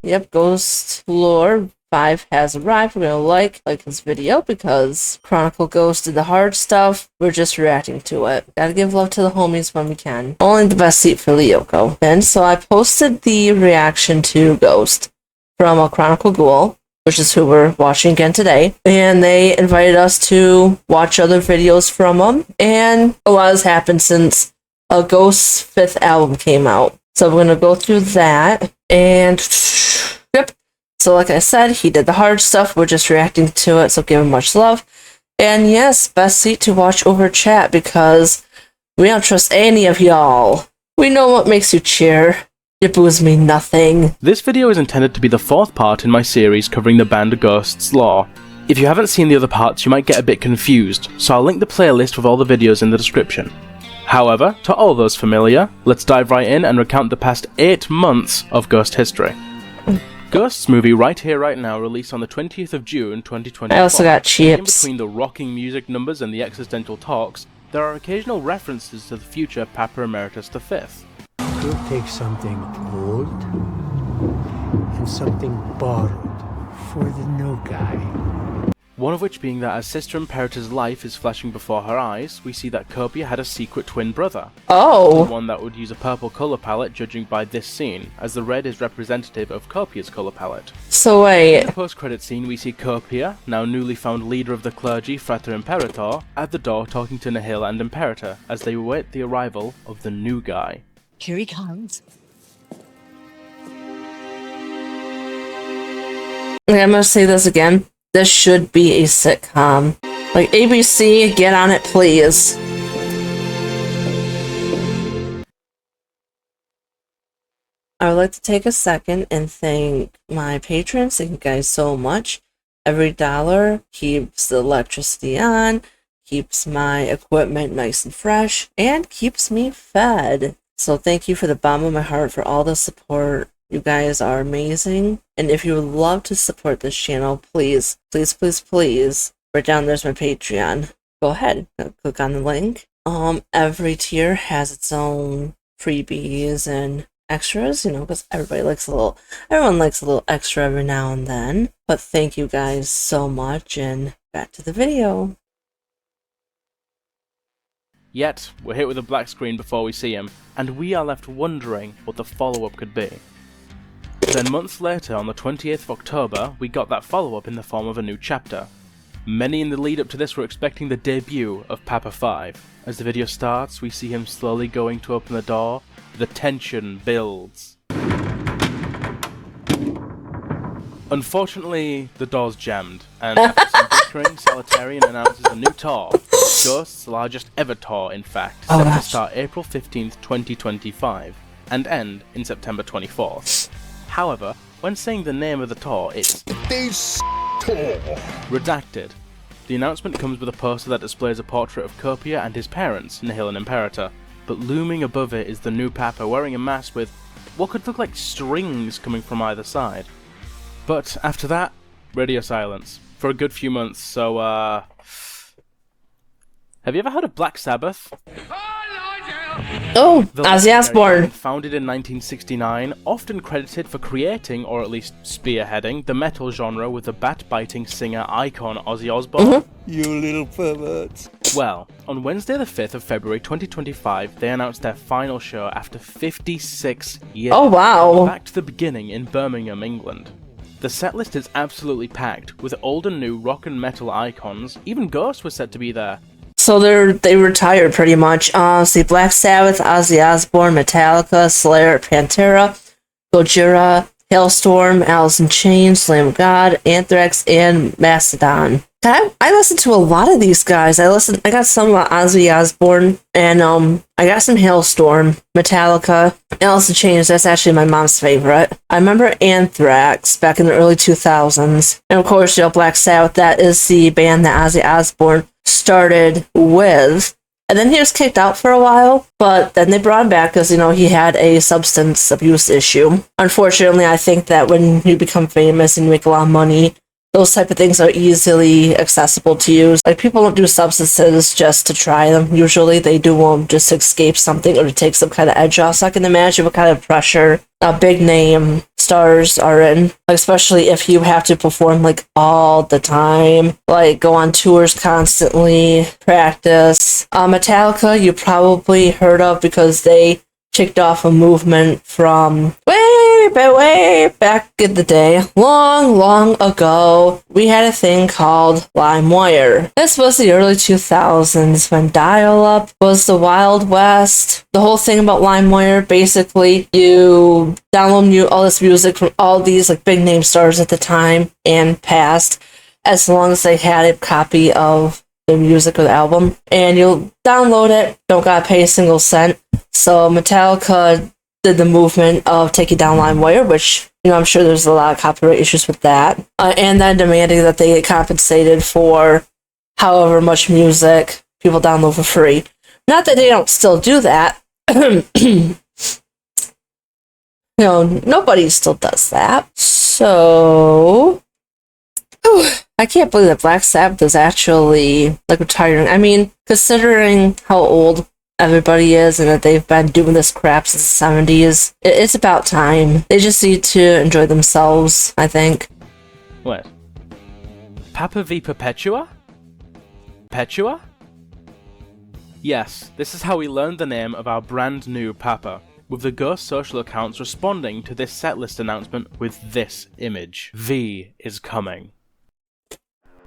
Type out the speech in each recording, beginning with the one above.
Yep, Ghost Lore 5 has arrived. We're gonna like this video because Chronicle Ghost did the hard stuff. We're just reacting to it. Gotta give love to the homies when we can. Only the best seat for Lyoko. And so I posted the reaction to Ghost from a Chronicle Ghoul, which is who we're watching again today. And they invited us to watch other videos from them. And a lot has happened since Ghost's 5th album came out. So we're gonna go through that. And yep. So like I said, he did the hard stuff. We're just reacting to it, so give him much love. And yes, best seat to watch over chat because we don't trust any of y'all. We know what makes you cheer. Your boos mean nothing. This video is intended to be the 4th part in my series covering the band Ghost's lore. If you haven't seen the other parts, you might get a bit confused, so I'll link the playlist with all the videos in the description. However, to all those familiar, let's dive right in and recount the past 8 months of Ghost history. Ghost's movie Right Here, Right Now released on the 20th of June 2024. I also got chips. In between the rocking music numbers and the existential talks, there are occasional references to the future Papa Emeritus V. You'll take something old and something borrowed for the new guy. One of which being that as Sister Imperator's life is flashing before her eyes, we see that Copia had a secret twin brother. Oh! One that would use a purple colour palette judging by this scene, as the red is representative of Copia's colour palette. So wait. In the post-credit scene we see Copia, now newly found leader of the clergy Frater Imperator, at the door talking to Nihil and Imperator, as they await the arrival of the new guy. Here he comes. Okay, I'm gonna say this again. This should be a sitcom. Like, ABC, get on it, please. I would like to take a second and thank my patrons. Thank you guys so much. Every dollar keeps the electricity on, keeps my equipment nice and fresh, and keeps me fed. So thank you for the bottom of my heart for all the support. You guys are amazing. And if you would love to support this channel, please, please, please, please, right down there's my Patreon. Go ahead, click on the link. Every tier has its own freebies and extras, you know, because everyone likes a little extra every now and then. But thank you guys so much, and back to the video. Yet, we're hit with a black screen before we see him, and we are left wondering what the follow-up could be. Then months later, on the 20th of October, we got that follow-up in the form of a new chapter. Many in the lead up to this were expecting the debut of Papa 5. As the video starts, we see him slowly going to open the door. The tension builds. Unfortunately, the door's jammed, and after some bickering, Solitarian announces a new tour. Ghost's largest ever tour, in fact, set to start April 15th, 2025, and end in September 24th. However, when saying the name of the tour, it's redacted. The announcement comes with a poster that displays a portrait of Copia and his parents, Nihil and Imperator, but looming above it is the new Papa wearing a mask with what could look like strings coming from either side. But after that, radio silence for a good few months, so have you ever heard of Black Sabbath? Oh, Ozzy Osbourne. Founded in 1969, often credited for creating, or at least spearheading, the metal genre with the bat-biting singer icon Ozzy Osbourne. You little perverts. Well, on Wednesday the 5th of February 2025, they announced their final show after 56 years. Oh wow. Back to the beginning in Birmingham, England. The setlist is absolutely packed, with old and new rock and metal icons. Even Ghost was set to be there. So they retired pretty much. See, Black Sabbath, Ozzy Osbourne, Metallica, Slayer, Pantera, Gojira, Hailstorm, Alice in Chains, Lamb of God, Anthrax, and Mastodon. I listened to a lot of these guys. I got some Ozzy Osbourne, and I got some Hailstorm, Metallica, Alice in Chains. That's actually my mom's favorite. I remember Anthrax back in the early 2000s, and of course, you know, Black Sabbath. That is the band that Ozzy Osbourne started with. And then he was kicked out for a while, but then they brought him back because, you know, he had a substance abuse issue. Unfortunately, I think that when you become famous and you make a lot of money, those type of things are easily accessible to use. Like, people don't do substances just to try them. Usually they do them just to escape something or to take some kind of edge off. So I can imagine what kind of pressure big name stars are in, like, especially if you have to perform like all the time, like go on tours constantly, practice. Metallica you probably heard of because they kicked off a movement from way back in the day, long ago. We had a thing called LimeWire. This was the early 2000s when dial-up was the Wild West. The whole thing about LimeWire, basically, you download all this music from all these like big name stars at the time and past, as long as they had a copy of the music or the album, and you'll download it, don't gotta pay a single cent. So Metallica did the movement of taking down LimeWire, which, you know, I'm sure there's a lot of copyright issues with that, and then demanding that they get compensated for however much music people download for free. Not that they don't still do that. You know, nobody still does that. So I can't believe that Black Sabbath is actually like retiring. I mean, considering how old everybody is and that they've been doing this crap since the 70s, it's about time. They just need to enjoy themselves, I think. Wait. Papa v Perpetua? Perpetua? Yes, this is how we learned the name of our brand new Papa, with the Ghost social accounts responding to this setlist announcement with this image. V is coming.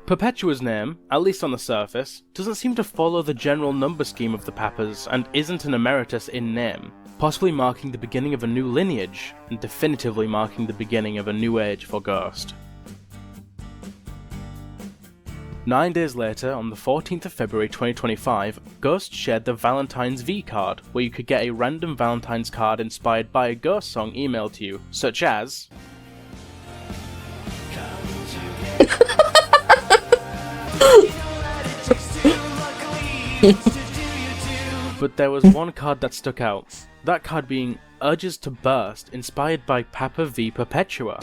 Perpetua's name, at least on the surface, doesn't seem to follow the general number scheme of the Papas and isn't an emeritus in name, possibly marking the beginning of a new lineage, and definitively marking the beginning of a new age for Ghost. 9 days later, on the 14th of February 2025, Ghost shared the Valentine's V card, where you could get a random Valentine's card inspired by a Ghost song emailed to you, such as... But there was one card that stuck out, that card being Urges to Burst, inspired by Papa v Perpetua.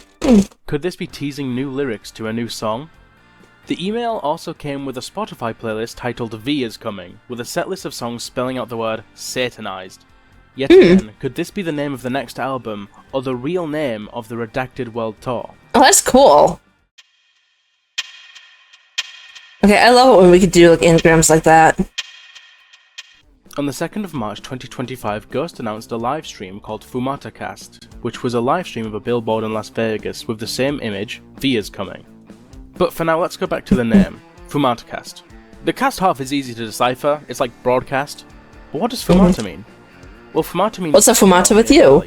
Could this be teasing new lyrics to a new song? The email also came with a Spotify playlist titled V is Coming, with a setlist of songs spelling out the word Satanized. Yet again, could this be the name of the next album, or the real name of the Redacted World Tour? Oh, that's cool. Okay, I love it when we could do like anagrams like that. On the 2nd of March 2025, Ghost announced a live stream called FumataCast, which was a live stream of a billboard in Las Vegas with the same image, V is Coming. But for now, let's go back to the name, FumataCast. The cast half is easy to decipher, it's like broadcast. But what does Fumata mean? Well, Fumata means... What's a Fumata with you?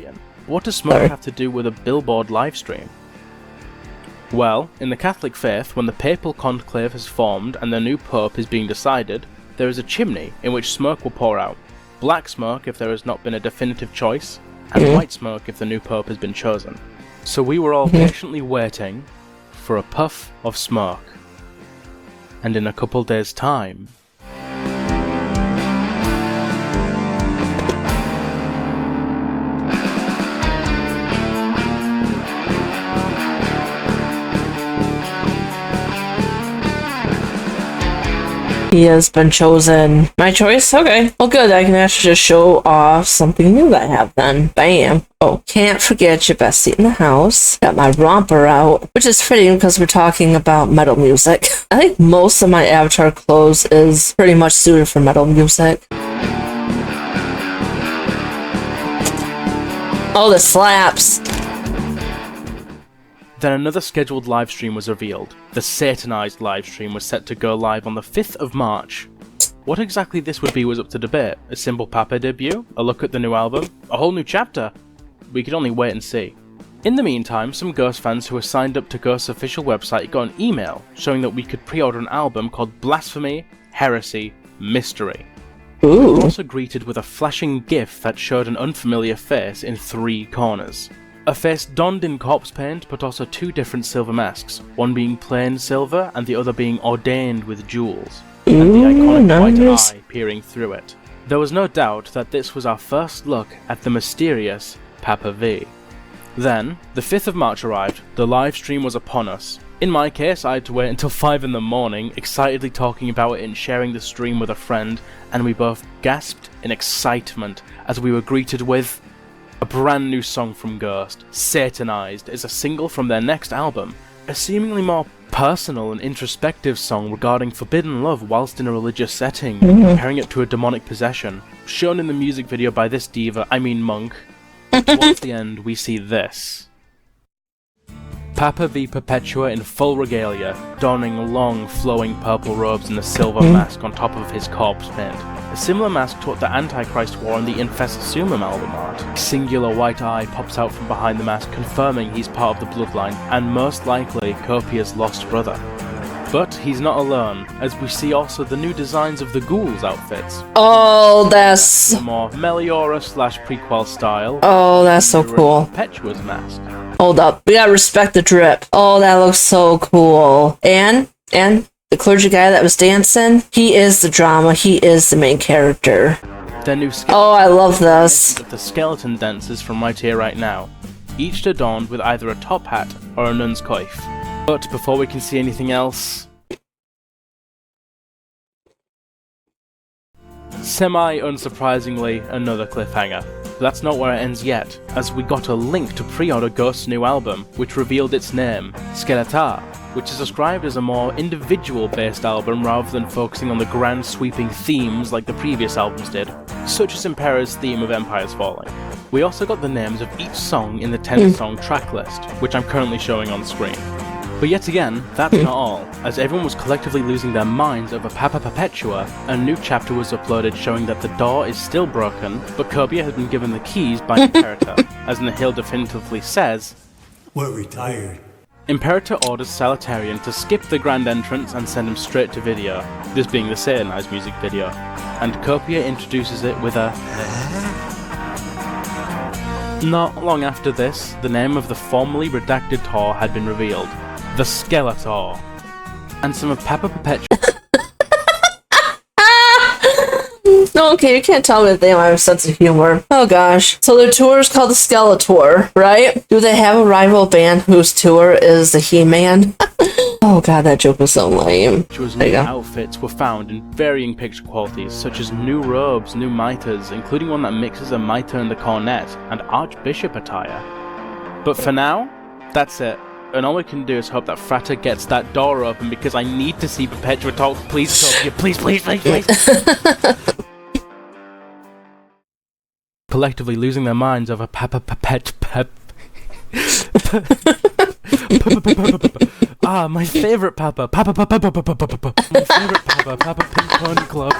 What does smoke have to do with a billboard live stream? Well, in the Catholic faith, when the papal conclave has formed and the new pope is being decided, there is a chimney in which smoke will pour out. Black smoke if there has not been a definitive choice, and white smoke if the new pope has been chosen. So we were all patiently waiting for a puff of smoke. And in a couple days' time... He has been chosen. My choice? Okay. Well, good. I can actually just show off something new that I have then. Bam. Oh, can't forget your best seat in the house. Got my romper out, which is fitting because we're talking about metal music. I think most of my avatar clothes is pretty much suited for metal music. Oh, the slaps. Then another scheduled livestream was revealed. The Satanized livestream was set to go live on the 5th of March. What exactly this would be was up to debate. A simple Papa debut? A look at the new album? A whole new chapter? We could only wait and see. In the meantime, some Ghost fans who were signed up to Ghost's official website got an email showing that we could pre-order an album called Blasphemy, Heresy, Mystery. Ooh. We were also greeted with a flashing GIF that showed an unfamiliar face in 3 corners. A face donned in corpse paint, but also 2 different silver masks, one being plain silver and the other being ordained with jewels, and the iconic white eye peering through it. There was no doubt that this was our first look at the mysterious Papa V. Then, the 5th of March arrived, the live stream was upon us, In my case, I had to wait until 5 in the morning, excitedly talking about it and sharing the stream with a friend, and we both gasped in excitement as we were greeted with a brand new song from Ghost. Satanized is a single from their next album, a seemingly more personal and introspective song regarding forbidden love whilst in a religious setting, comparing it to a demonic possession, shown in the music video by this diva, I mean monk. Towards the end, we see this. Papa V Perpetua in full regalia, donning long, flowing purple robes and a silver mask on top of his corpse paint. A similar mask to what the Antichrist wore in the Infestasumum album art. A singular white eye pops out from behind the mask, confirming he's part of the bloodline, and most likely Copia's lost brother. But he's not alone, as we see also the new designs of the ghouls' outfits. Oh, that's... The more Meliora/prequel style. Oh, that's so cool. Perpetua's mask. Hold up, we gotta respect the drip. Oh, that looks so cool. And the clergy guy that was dancing, he is the drama, he is the main character. Their new oh, I love this. Of the skeleton dancers from right here, right now, each adorned with either a top hat or a nun's coif. But before we can see anything else, semi-unsurprisingly, another cliffhanger. But that's not where it ends yet, as we got a link to pre-order Ghost's new album, which revealed its name, Skeletar, which is described as a more individual-based album rather than focusing on the grand sweeping themes like the previous albums did, such as Impera's theme of Empire's Falling. We also got the names of each song in the 10-song track list, which I'm currently showing on screen. But yet again, that's not all. As everyone was collectively losing their minds over Papa Perpetua, a new chapter was uploaded showing that the door is still broken, but Copia had been given the keys by Imperator. As Nihil definitively says, We're retired. Imperator orders Solitarian to skip the grand entrance and send him straight to video, this being the Satanized music video, and Copia introduces it with a... Not long after this, the name of the formerly redacted Tor had been revealed. The Skeletor. And some of Papa Perpetua. Okay, you can't tell me that they don't have a sense of humor. Oh gosh. So their tour is called the Skeletor, right? Do they have a rival band whose tour is the He-Man? Oh god, that joke was so lame. Which new outfits were found in varying picture qualities, such as new robes, new miters, including one that mixes a mitre and a cornet, and Archbishop attire. But for now, that's it. And all we can do is hope that Frater gets that door open, because I need to see Perpetua talk. Please, Copia, please, please, please, please. Collectively losing their minds over Papa my favorite Papa. My favorite Papa Pink Pony Club.